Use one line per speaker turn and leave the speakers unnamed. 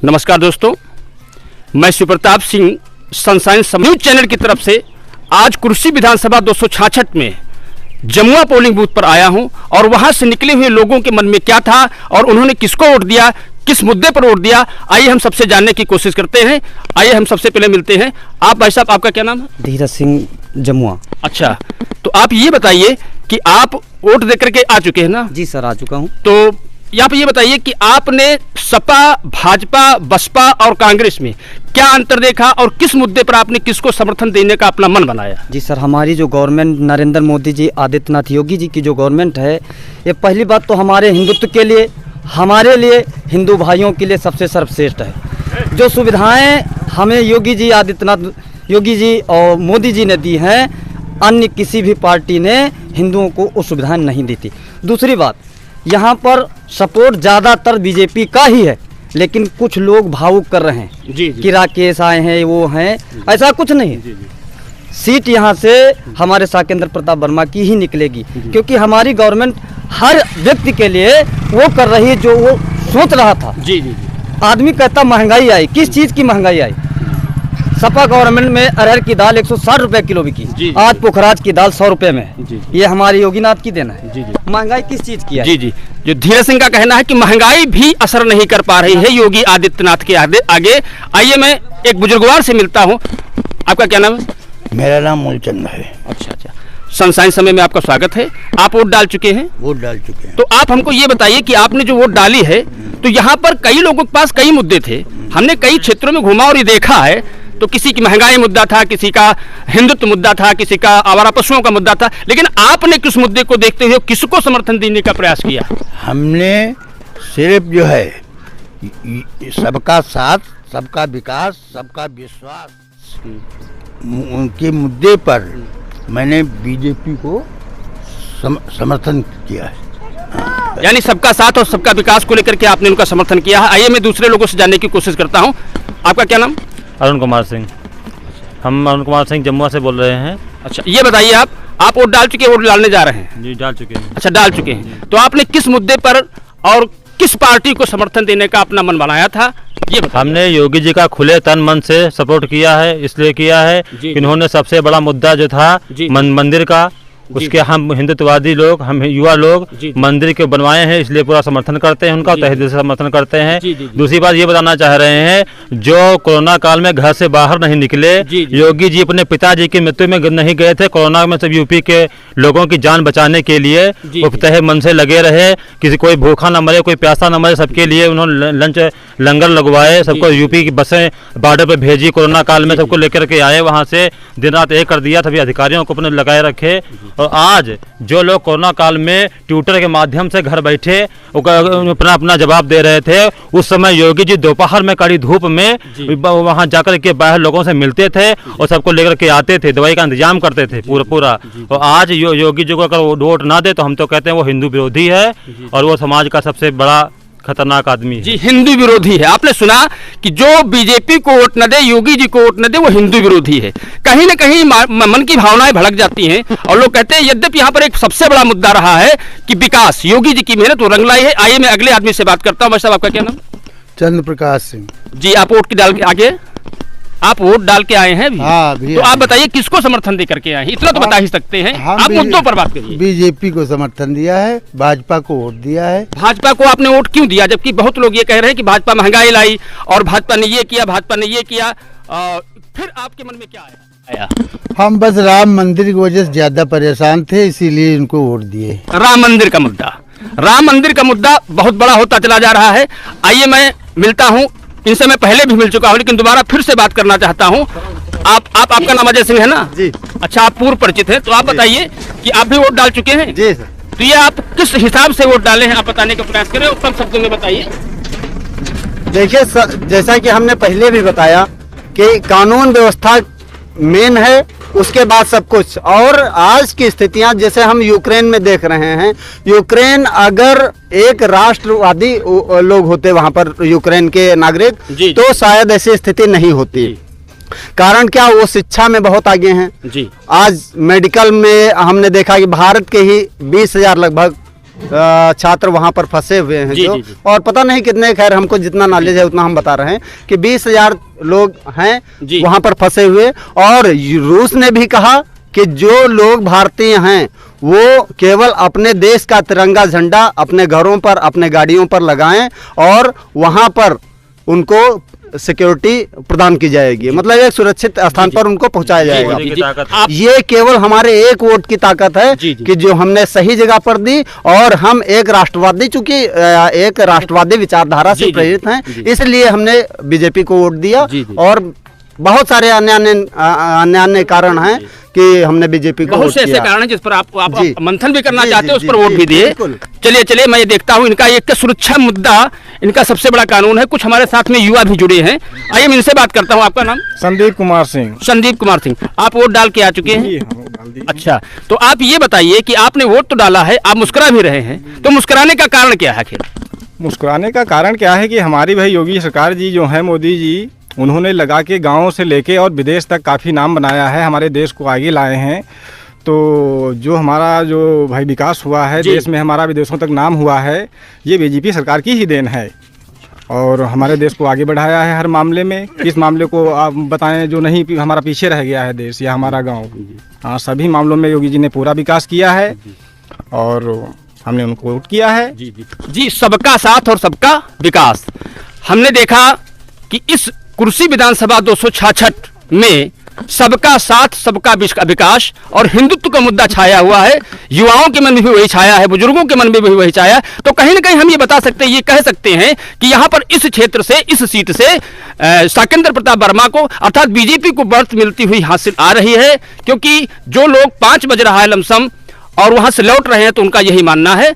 नमस्कार दोस्तों, मैं Shivpratap Singh Sunshine News channel की तरफ से आज कुर्सी विधानसभा 266 में जमुआ पोलिंग बूथ पर आया हूं और वहां से निकले हुए लोगों के मन में क्या था और उन्होंने किसको वोट दिया, किस मुद्दे पर वोट दिया, आइए हम सबसे जानने की कोशिश करते हैं। आइए हम सबसे पहले मिलते हैं। आप भाई साहब, आपका क्या नाम है?
धीरज सिंह, जमुआ।
अच्छा, तो आप ये बताइए कि आप वोट देकर के आ चुके हैं ना?
जी सर, आ चुका हूँ।
तो यहाँ पे ये बताइए कि आपने सपा, भाजपा, बसपा और कांग्रेस में क्या अंतर देखा और किस मुद्दे पर आपने किसको समर्थन देने का अपना मन बनाया?
जी सर, हमारी जो गवर्नमेंट नरेंद्र मोदी जी, आदित्यनाथ योगी जी की जो गवर्नमेंट है, ये पहली बात तो हमारे हिंदुत्व के लिए, हमारे लिए, हिंदू भाइयों के लिए सबसे सर्वश्रेष्ठ है। जो सुविधाएं हमें योगी जी, आदित्यनाथ योगी जी और मोदी जी ने दी हैं, अन्य किसी भी पार्टी ने हिंदुओं को वो सुविधाएं नहीं दी थी। दूसरी बात, यहाँ पर सपोर्ट ज़्यादातर बीजेपी का ही है, लेकिन कुछ लोग भावुक कर रहे हैं कि राकेश आए हैं, वो हैं, ऐसा कुछ नहीं है। सीट यहाँ से हमारे साकेंद्र प्रताप वर्मा की ही निकलेगी, क्योंकि हमारी गवर्नमेंट हर व्यक्ति के लिए वो कर रही है जो वो सोच रहा था। आदमी कहता महंगाई आई, किस चीज़ की महंगाई आई? सपा गवर्नमेंट में अरहर की दाल 160 रुपए किलो बिकी, आज पोखराज की दाल 100 रुपए में है। ये हमारे योगीनाथ की देना है। महंगाई किस चीज़ की है?
जी, जो धीरज सिंह का कहना है कि महंगाई भी असर नहीं कर पा रही है योगी आदित्यनाथ के आगे। आइए मैं एक बुजुर्गवार से मिलता हूँ। आपका क्या नाम है?
मेरा नाम मूलचंद है।
अच्छा, सनसाइन समय में आपका स्वागत है। आप वोट डाल चुके हैं?
वोट डाल चुके हैं।
तो आप हमको ये बताइए कि आपने जो वोट डाली है, तो यहाँ पर कई लोगों के पास कई मुद्दे थे। हमने कई क्षेत्रों में घुमा और ये देखा है, तो किसी की महंगाई मुद्दा था, किसी का हिंदुत्व मुद्दा था, किसी का आवारा पशुओं का मुद्दा था, लेकिन आपने किस मुद्दे को देखते हुए किसको समर्थन देने का प्रयास किया?
हमने सिर्फ जो है सबका साथ, सबका विकास, सबका विश्वास उनके मुद्दे पर मैंने बीजेपी को समर्थन किया है।
यानी सबका साथ और सबका विकास को लेकर के आपने उनका समर्थन किया है। आइए मैं दूसरे लोगों से जानने की कोशिश करता हूँ। आपका क्या नाम?
अरुण कुमार सिंह। हम अरुण कुमार सिंह जमुआ से बोल रहे हैं।
अच्छा, ये बताइए आप वोट डाल चुके हैं, वोट डालने जा रहे हैं?
जी, डाल चुके हैं।
अच्छा, डाल चुके हैं। तो आपने किस मुद्दे पर और किस पार्टी को समर्थन देने का अपना मन बनाया था, ये बताइए।
हमने योगी जी का खुले तन मन से सपोर्ट किया है, इसलिए किया है कि इन्होंने सबसे बड़ा मुद्दा जो था मंदिर का, उसके हम हिंदुत्ववादी लोग, हम युवा लोग मंदिर के बनवाए हैं, इसलिए पूरा समर्थन करते हैं उनका, तहे दिल से समर्थन करते हैं। दूसरी बात ये बताना चाह रहे हैं, जो कोरोना काल में घर से बाहर नहीं निकले, योगी जी अपने पिताजी की मृत्यु में नहीं गए थे, कोरोना में सब यूपी के लोगों की जान बचाने के लिए वो तहे मन से लगे रहे, किसी कोई भूखा न मरे, कोई प्यासा न मरे, सबके लिए उन्होंने लंगर लगवाए, सबको यूपी की बसें बॉर्डर पर भेजी, कोरोना काल में सबको लेकर के आए, वहाँ से दिन रात एक कर दिया, सभी अधिकारियों को अपने लगाए रखे। और आज जो लोग कोरोना काल में ट्विटर के माध्यम से घर बैठे अपना जवाब दे रहे थे, उस समय योगी जी दोपहर में कड़ी धूप में वहां जाकर के बाहर लोगों से मिलते थे और सबको लेकर के आते थे, दवाई का इंतजाम करते थे पूरा। और आज योगी जी को अगर वोट ना दे तो हम तो कहते हैं वो हिंदू विरोधी है और वो समाज का सबसे बड़ा खतरनाक आदमी है।
जी, हिंदू विरोधी है। आपने सुना कि जो बीजेपी को वोट न दे, योगी जी को वोट न दे, वो हिंदू विरोधी है। कहीं ना कहीं मन की भावनाएं भड़क जाती हैं और लोग कहते हैं, यद्यपि यहाँ पर एक सबसे बड़ा मुद्दा रहा है कि विकास, योगी जी की मेहनत वो रंग लाई है। आइए मैं अगले आदमी से बात करता हूँ। भाई साहब, आपका क्या नाम?
चंद्र प्रकाश सिंह।
जी, आप वोट डाल के आगे आप वोट डाल के आए हैं भी?
हाँ,
तो आप बताइए किसको समर्थन दे करके आए हैं? इतना तो बता ही सकते हैं। आप मुद्दों पर बात करिए।
बीजेपी को समर्थन दिया है, भाजपा को वोट दिया है।
भाजपा को आपने वोट क्यों दिया, जबकि बहुत लोग ये कह रहे हैं कि भाजपा महंगाई लाई और भाजपा ने ये किया, भाजपा ने ये किया, फिर आपके मन में क्या आया?
हम बस राम मंदिर की वजह से ज्यादा परेशान थे, इसीलिए इनको वोट दिए।
राम मंदिर का मुद्दा बहुत बड़ा होता चला जा रहा है। आइए मैं मिलता हूँ, इनसे मैं पहले भी मिल चुका हूँ, लेकिन दोबारा फिर से बात करना चाहता हूँ। आपका नाम अजय सिंह है ना? जी। अच्छा, आप पूर्व परिचित हैं, तो आप बताइए कि आप भी वोट डाल चुके हैं?
जी सर।
तो ये आप किस हिसाब से वोट डाले हैं, आप बताने का प्रयास करें, उत्तम शब्दों में बताइए।
देखिए, जैसा कि हमने पहले भी बताया कि कानून व्यवस्था मेन है, उसके बाद सब कुछ। और आज की स्थितियां जैसे हम यूक्रेन में देख रहे हैं, यूक्रेन अगर एक राष्ट्रवादी लोग होते वहां पर, यूक्रेन के नागरिक, तो शायद ऐसी स्थिति नहीं होती। कारण क्या, वो शिक्षा में बहुत आगे हैं। आज मेडिकल में हमने देखा कि भारत के ही 20,000 लगभग छात्र वहाँ पर फंसे हुए हैं
जी,
जो,
जी, जी।
और पता नहीं कितने, खैर हमको जितना नॉलेज है उतना हम बता रहे हैं कि 20,000 लोग हैं
जी।
वहाँ पर फंसे हुए। और रूस ने भी कहा कि जो लोग भारतीय हैं वो केवल अपने देश का तिरंगा झंडा अपने घरों पर, अपने गाड़ियों पर लगाएं और वहाँ पर उनको सिक्योरिटी प्रदान की जाएगी, मतलब एक सुरक्षित स्थान पर उनको पहुंचाया जाएगा।
मोदी की ताकत।
आप
ये केवल हमारे एक वोट की ताकत है
जी, जी।
कि जो हमने सही जगह पर दी, और हम एक राष्ट्रवादी, चूंकि एक राष्ट्रवादी विचारधारा
जी,
से
जी,
प्रेरित हैं,
जी।
इसलिए हमने बीजेपी को वोट दिया।
जी, जी।
और बहुत सारे अन्य कारण हैं कि हमने बीजेपी को
बहुत
वोट
से ऐसे
किया।
कारण हैं जिस पर आप
जी।
मंथन भी करना
जी,
चाहते
जी,
हो, उस पर
जी,
वोट
जी,
भी दिए।
बिल्कुल।
चलिए मैं ये देखता हूँ, इनका एक सुरक्षा मुद्दा इनका सबसे बड़ा कानून है। कुछ हमारे साथ में युवा भी जुड़े हैं, आइए मैं इनसे बात करता हूँ। आपका नाम?
संदीप कुमार सिंह।
संदीप कुमार सिंह। आप वोट डाल के आ चुके हैं?
जी, हाँ, वो डाल दी।
अच्छा, तो आप ये बताइए कि आपने वोट तो डाला है, आप मुस्कुरा भी रहे हैं, तो मुस्कुराने का कारण क्या है आखिर?
मुस्कुराने का कारण क्या है कि हमारी भाई योगी सरकार जी जो है, मोदी जी, उन्होंने लगा के गाँव से लेके और विदेश तक काफ़ी नाम बनाया है, हमारे देश को आगे लाए हैं। तो जो हमारा जो भाई विकास हुआ है देश में, हमारा विदेशों तक नाम हुआ है, ये बीजेपी सरकार की ही देन है। और हमारे देश को आगे बढ़ाया है हर मामले में। किस मामले को आप बताएं जो नहीं हमारा पीछे रह गया है देश या हमारा गांव? हाँ, सभी मामलों में योगी जी ने पूरा विकास किया है और हमने उनको वोट किया है।
जी, सबका साथ और सबका विकास। हमने देखा कि इस कुर्सी विधानसभा 266 में सबका साथ, सबका विकास और हिंदुत्व का मुद्दा छाया हुआ है। युवाओं के मन में भी वही छाया है, बुजुर्गों के मन में भी वही छाया है। तो कहीं ना कहीं हम ये बता सकते हैं, ये कह सकते हैं कि यहाँ पर इस क्षेत्र से, इस सीट से साकेंद्र प्रताप वर्मा को अर्थात बीजेपी को बढ़त मिलती हुई हासिल आ रही है, क्योंकि जो लोग 5 बज रहा है लमसम और वहां से लौट रहे हैं, तो उनका यही मानना है।